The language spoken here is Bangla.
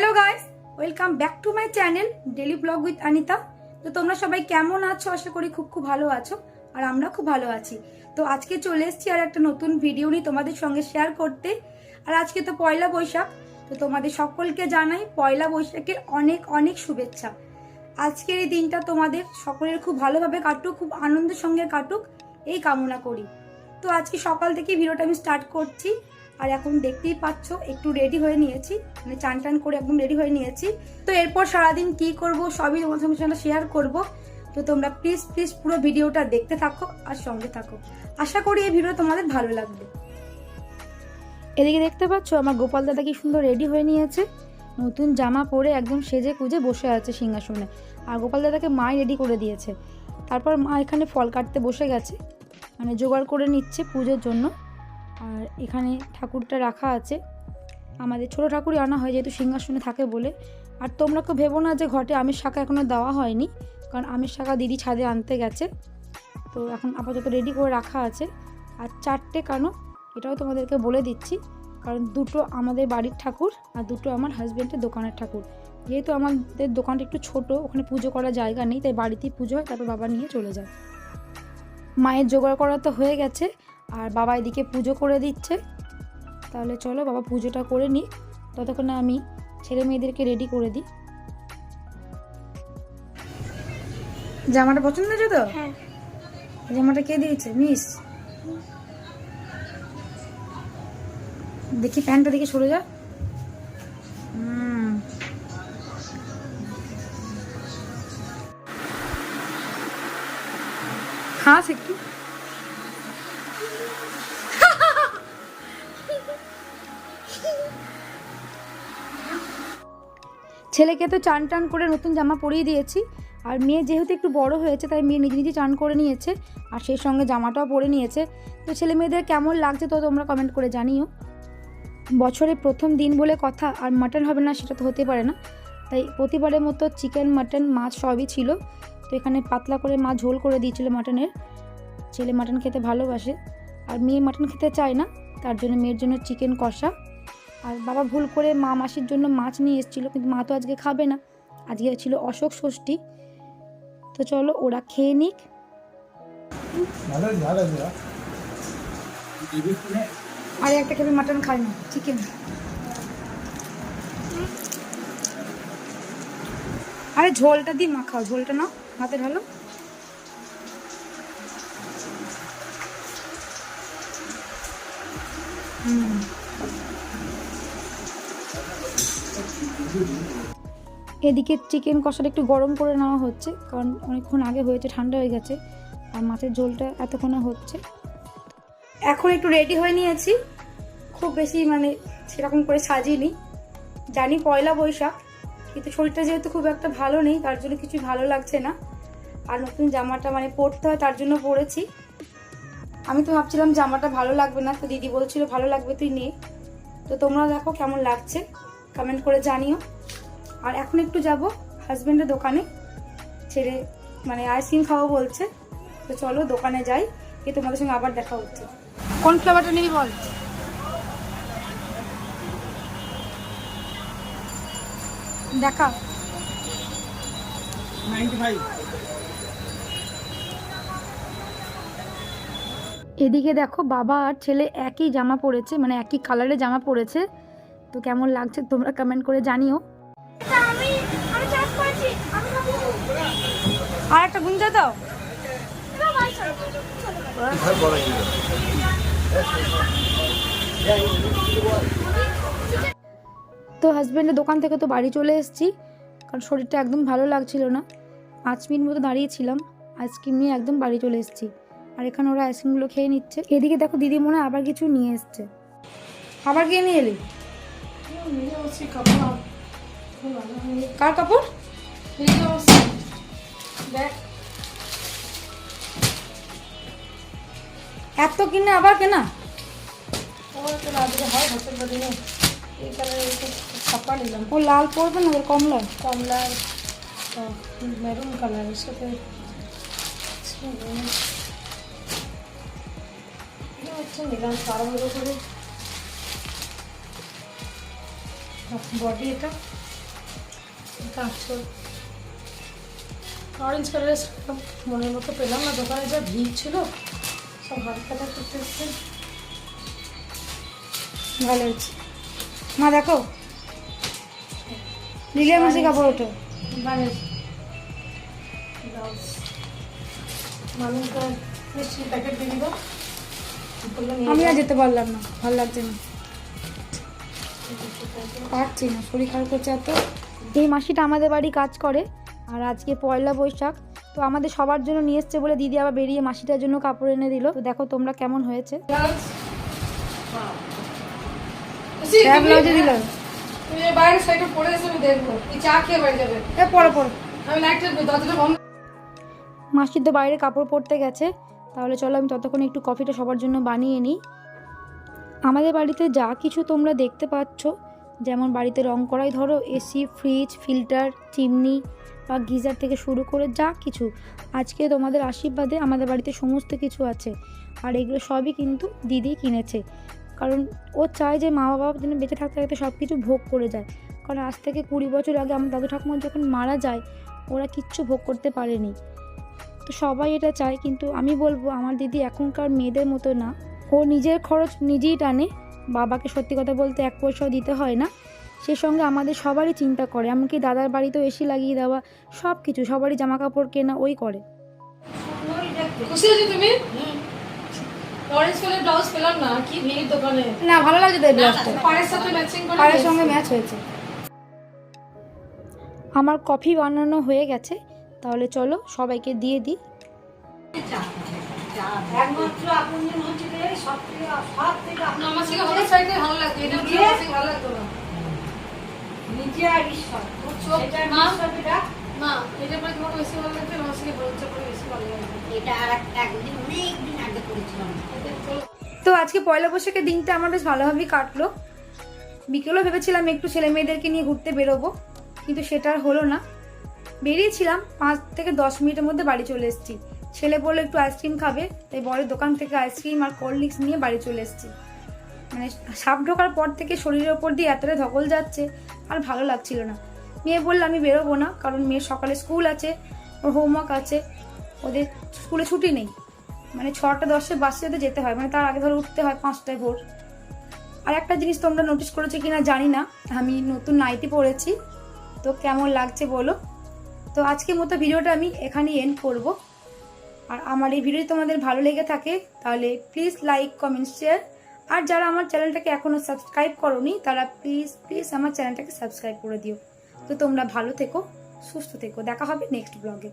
Hello guys, welcome back to my channel daily blog with Anita. তো তোমরা সবাই কেমন আছো? আশা করি খুব ভালো আছো, আর আমরা খুব ভালো আছি। তো আজকে চলে এসেছি আর একটা নতুন ভিডিও নিয়ে তোমাদের সঙ্গে শেয়ার করতে। আর আজকে তো পয়লা বৈশাখ, তো তোমাদের সকলকে জানাই পয়লা বৈশাখের অনেক অনেক শুভেচ্ছা। আজকের এই দিনটা তোমাদের সকলের খুব ভালোভাবে কাটুক, খুব আনন্দের সঙ্গে কাটুক, এই কামনা করি। তো আজকে সকাল থেকে ভিডিওটা আমি স্টার্ট করছি। আর এখন দেখতেই পাচ্ছ একটু রেডি হয়ে নিয়েছি, মানে চান টান করে একদম রেডি হয়ে নিয়েছি। তো এরপর সারাদিন কি করব সবই তোমাদের সঙ্গে শেয়ার করব। তো তোমরা প্লিজ প্লিজ পুরো ভিডিওটা দেখতে থাকো আর সঙ্গে থাকো। আশা করি এই ভিডিও তোমাদের ভালো লাগবে। এদিকে দেখতে পাচ্ছ আমার গোপাল দাদা কি সুন্দর রেডি হয়ে নিয়েছে, নতুন জামা পরে একদম সেজে কুজে বসে আছে সিংহাসনে। আর গোপাল দাদাকে মাই রেডি করে দিয়েছে। তারপর মা এখানে ফল কাটতে বসে গেছে, মানে জোগাড় করে নিচ্ছে পুজোর জন্য। আর এখানে ঠাকুরটা রাখা আছে, আমাদের ছোট ঠাকুরই আনা হয় যেহেতু সিংহাসনে থাকে বলে। আর তোমরা কেউ ভেবো না যে ঘটে আমের শাখা এখনও দেওয়া হয়নি, কারণ আমের শাখা দিদি ছাদে আনতে গেছে। তো এখন আপাতত রেডি করে রাখা আছে। আর চারটে কানো, এটাও তোমাদেরকে বলে দিচ্ছি, কারণ দুটো আমাদের বাড়ির ঠাকুর আর দুটো আমার হাজব্যান্ডের দোকানের ঠাকুর। যেহেতু আমাদের দোকানটা একটু ছোট, ওখানে পুজো করার জায়গা নেই, তাই বাড়িতেই পুজো হয়, তারপর বাবা নিয়ে চলে যায়। মায়ের জোগাড় করা তো হয়ে গেছে, আর বাবা এদিকে পুজো করে দিচ্ছে। তাহলে চলো বাবা পুজোটা করে নিই, ততক্ষণে আমি ছেলে মেয়েদেরকে রেডি করে দিই। জামাটা পছন্দ হয়েছে তো? হ্যাঁ। জামাটা কে দিয়েছে? মিস। দেখি প্যান্টটা দিকে সরে যা। হাস একটু। ছেলেকে তো চান টান করে নতুন জামা পরিয়ে দিয়েছি। আর মেয়ে যেহেতু একটু বড় হয়েছে, তাই মেয়ে নিজে নিজে চান করে নিয়েছে, আর সেই সঙ্গে জামাটাও পরে নিয়েছে। তো ছেলে মেয়েদের কেমন লাগছে তো তোমরা কমেন্ট করে জানিও। বছরে প্রথম দিন বলে কথা, আর মাটন হবে না সেটা তো হতে পারে না, তাই প্রতিবারের মতো চিকেন মাটন মাছ সবই ছিল। তো এখানে পাতলা করে মা ঝোল করে দিয়েছিল মাটনের। ছেলে মাটন খেতে ভালোবাসে, আর মেয়ে মাটন খেতে চায় না, তার জন্য মেয়ের জন্য চিকেন কষা। আর বাবা ভুল করে মা মাসির জন্য মাছ নিয়ে এসেছিলো, কিন্তু মা তো আজকে খাবে না, আজকে ছিল অশোক ষষ্ঠী। তো চলো ওরা খেয়ে নিক। আর একটা খেলে মাটন খাই না, চিকেন। আরে ঝোলটা দিয়ে মাখাও, ঝোলটা নাও হাতে ঢালো। এদিকে চিকেন কষাটা একটু গরম করে নেওয়া হচ্ছে, কারণ অনেকক্ষণ আগে হয়েছে, ঠান্ডা হয়ে গেছে। আর মাছের ঝোলটা এতক্ষণে হচ্ছে। এখন একটু রেডি হয়ে নিয়েছি, খুব বেশি মানে সেরকম করে সাজিনি। জানি পয়লা বৈশাখ, কিন্তু শরীরটা যেহেতু খুব একটা ভালো নেই, তার জন্য কিছু ভালো লাগছে না। আর নতুন জামাটা মানে পরতে হয়, তার জন্য পরেছি। আমি তো ভাবছিলাম জামাটা ভালো লাগবে না, তো দিদি বলছিল ভালো লাগবে, তুই নে। তো তোমরা দেখো কেমন লাগছে, কমেন্ট করে জানিও। আর এখন একটু যাব হাজব্যান্ডের দোকানে, ছেড়ে মানে আইসক্রিম খাওয়া বলছে। তো চলো দোকানে যাই, গিয়ে তোমাদের সঙ্গে আবার দেখা হচ্ছে। কোন ফ্লেভারটা নিবি বল? দেখা। এদিকে দেখো বাবা আর ছেলে একই জামা পরেছে, মানে একই কালারের জামা পরেছে। তো কেমন লাগছে তোমরা কমেন্ট করে জানিও। আর একটা গুঞ্জা দাও। তো হাজব্যান্ডের দোকান থেকে তো বাড়ি চলে এসেছি, কারণ শরীরটা একদম ভালো লাগছিল না। 5 মিনিট মতো দাঁড়িয়েছিলাম, আইসক্রিম নিয়ে একদম বাড়ি চলে এসেছি। আর এখানে ওরা আইসক্রিমগুলো খেয়ে নিচ্ছে। এদিকে দেখো দিদি মনে হয় আবার কিছু নিয়ে এসছে। আবার কে নিয়ে এলি? কার কাপড়? এত কিনে আবার কেনা? ও লাল পরবে না, কমলা কমলা মেরুন কালারের সাথে নিলাম 12 করে। বডি এটা কাঁচল অরেঞ্জ কালারের মনের মতো পেলাম না, দোকানে যা ভিড় ছিল সব হাত কালার করতে এসছে। ভালো হচ্ছে মা, দেখো লিলিয়া মাসি কাপড় ওঠো। ভালো ব্লাউজ মানুষটা মিষ্টির প্যাকেট দিয়ে দিব। আমি আর যেতে পারলাম না, ভালো লাগছে না, পারছি না, শরীর খারাপ করছে এত। এই মাসিটা আমাদের বাড়ি কাজ করে, আর আজকে পয়লা বৈশাখ, তো আমাদের সবার জন্য নিয়ে এসছে বলে দিদি আবার বেরিয়ে মাসিটার জন্য কাপড় এনে দিল। তো দেখো তোমরা কেমন হয়েছে। ব্লাউজে দিল, বাইরের সাইডে পড়ে এসে আমি দেখবো, এই চা খেয়ে বাড়ি যাবে। পরে পরে আমি লাইটটা দরজাটা বন্ধ। মাসি তো বাইরে কাপড় পরতে গেছে, তাহলে চলো আমি ততক্ষণ একটু কফিটা সবার জন্য বানিয়ে নিই। আমাদের বাড়িতে যা কিছু তোমরা দেখতে পাচ্ছ, যেমন বাড়িতে রং করাই ধরো, এসি, ফ্রিজ, ফিল্টার, চিমনি বা গিজার থেকে শুরু করে যা কিছু, আজকে তোমাদের আশীর্বাদে আমাদের বাড়িতে সমস্ত কিছু আছে। আর এগুলো সবই কিন্তু দিদি কিনেছে, কারণ ও চায় যে মা বাবা যেন বেঁচে থাকতে থাকতে সব কিছু ভোগ করে যায়। কারণ আজ থেকে 20 বছর আগে আমার দাদু ঠাকুমা যখন মারা যায়, ওরা কিচ্ছু ভোগ করতে পারেনি। তো সবাই এটা চায়, কিন্তু আমি বলবো আমার দিদি এখনকার মেয়েদের মতো না। ও নিজের খরচ নিজেই টানে, বাবাকে সত্যি কথা বলতে 1 পয়সাও দিতে হয় না। সে সঙ্গে আমাদের সবারই চিন্তা করে, এমনকি দাদার বাড়িতেও এসি লাগিয়ে দেওয়া, সব কিছু, সবারই জামা কাপড় কেনা ওই করে। খুশি হয়েছো তুমি? অরেঞ্জ কালার ব্লাউজ পেলাম না, কি ভিড় দোকানে। না, ভালো লাগছে তাই ব্লাউজটা, পাড়ের সাথে ম্যাচিং করে পাড়ের সঙ্গে ম্যাচ হয়েছে। আমার কফি বানানো হয়ে গেছে, তাহলে চলো সবাইকে দিয়ে দিই। আমার থেকে হলুদ সাইডে ভালো লাগতো, এটা ব্লু সাইডে ভালো লাগতো না। না, এটা পরে তোমাকে বেশি ভালো লাগতো, আমার থেকে হলুদটা পরে বেশি ভালো লাগতো। তো আজকে পয়লা বৈশাখের দিনটা আমার বেশ ভালোভাবেই কাটলো। বিকেলেও ভেবেছিলাম একটু ছেলে মেয়েদেরকে নিয়ে ঘুরতে বেরোবো, কিন্তু সেটা আর হলো না। বেরিয়েছিলাম 5 থেকে 10 মিনিটের মধ্যে বাড়ি চলে এসেছি। ছেলে বললো একটু আইসক্রিম খাবে, তাই বড়ের দোকান থেকে আইসক্রিম আর কোল্ড ড্রিঙ্কস নিয়ে বাড়ি চলে এসেছি। মানে সাপ ঢোকার পর থেকে শরীরের ওপর দিয়ে এতটা ধকল যাচ্ছে, আর ভালো লাগছিল না। মেয়ে বললো আমি বেরোবো না, কারণ মেয়ের সকালে স্কুল আছে, ওর হোমওয়ার্ক আছে, ওদের স্কুলে ছুটি নেই। মানে 6টা 10-এ বাসে যাতে যেতে হয়, মানে তার আগে ধরে উঠতে হয় 5টায় ভোর। আর একটা জিনিস তোমরা নোটিস করেছো কিনা জানি না, আমি নতুন নাইটি পরেছি, তো কেমন লাগছে বলো। তো আজকের মতো ভিডিওটা আমি এখানেই এন্ড করব। আর আমার এই ভিডিও তোমাদের ভালো লেগে থাকে তাহলে প্লিজ লাইক, কমেন্ট, শেয়ার। আর যারা আমার চ্যানেলটাকে এখনও সাবস্ক্রাইব করোনি তারা প্লিজ আমার চ্যানেলটাকে সাবস্ক্রাইব করে দিও। তো তোমরা ভালো থেকো, সুস্থ থেকো, দেখা হবে নেক্সট ব্লগে।